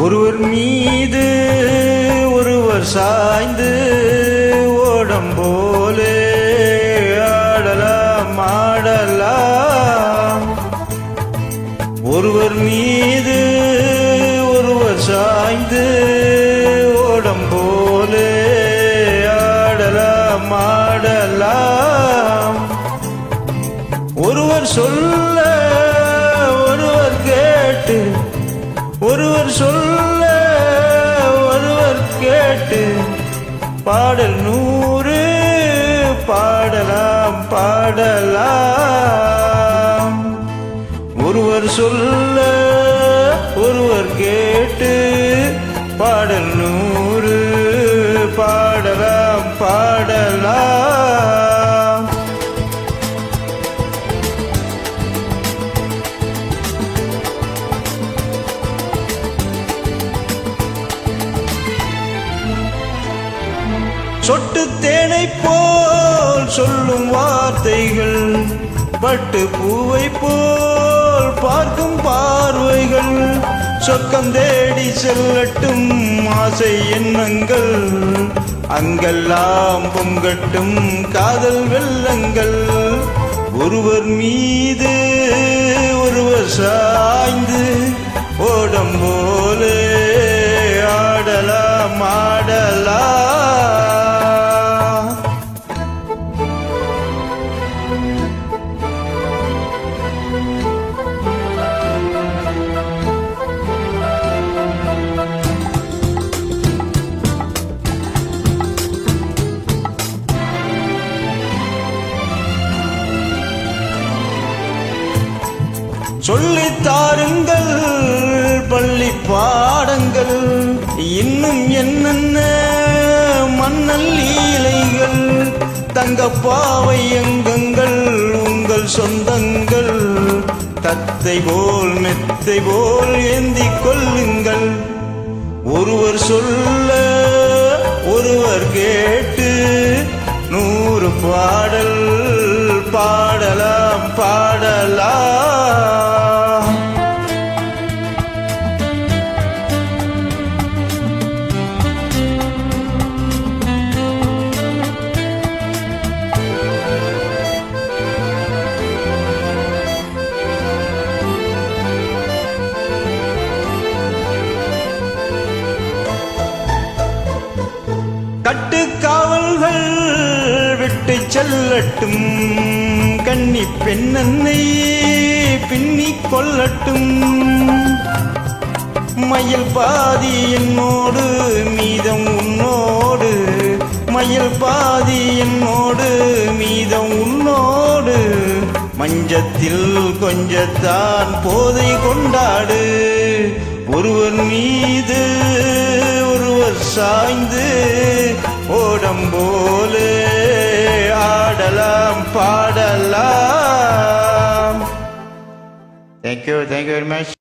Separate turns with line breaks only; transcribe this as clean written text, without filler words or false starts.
ஒருவர் மீது ஒருவர் சாய்ந்து ஓடம் போலே ஆடலாம் ஆடலாம். ஒருவர் மீது ஒருவர் சாய்ந்து ஓடம் போலே ஆடலாம் ஆடலாம். ஒருவர் சொல்ல ஒருவர் கேட்டு, ஒருவர் சொல்ல ஒருவர் கேட்டு, பாடல் 100 பாடலாம் பாடலாம். ஒருவர் சொல்ல ஒருவர் கேட்டு, பாடல் 100 பாடலாம் பாடலாம். சொட்டு தேனை போல் சொல்லும் வார்த்தைகள், பட்டு பூவை போல் பார்க்கும் பார்வைகள், சொர்க்கம் தேடி செல்லட்டும் ஆசை எண்ணங்கள், அங்கெல்லாம் பொங்கட்டும் காதல் வெள்ளங்கள். ஒருவர் மீது ஒருவர் சாய்ந்து ஓடம் போலே ஆடலாம் ஆடலாம். சொல்லித் தாருங்கள் பள்ளி பாடங்கள், இன்னும் என்னென்ன மன்னல் லீலைகள், தங்கப்பாவை எங்கங்கள் உங்கள் சொந்தங்கள், தத்தை போல் மெத்தை போல் ஏந்திக் கொள்ளுங்கள். ஒருவர் சொல்ல ஒருவர் கேட்டு 100 பாடல் பாடலாம் பாடலாம். கட்டுக்காவல்கள் விட்டு செல்லட்டும், கன்னி பெண்ணை பின்னிக் கொள்ளட்டும். மயில் பாதி என்னோடு மீதம் உன்னோடு, மயில் பாதி என்னோடு மீதம் உன்னோடு, மஞ்சத்தில் கொஞ்சத்தான் போதை கொண்டாடு. ஒருவர் மீது ஒருவர் சாய்ந்து ஓடம் போலே ஆடலாம் பாடலாம். Thank you very much.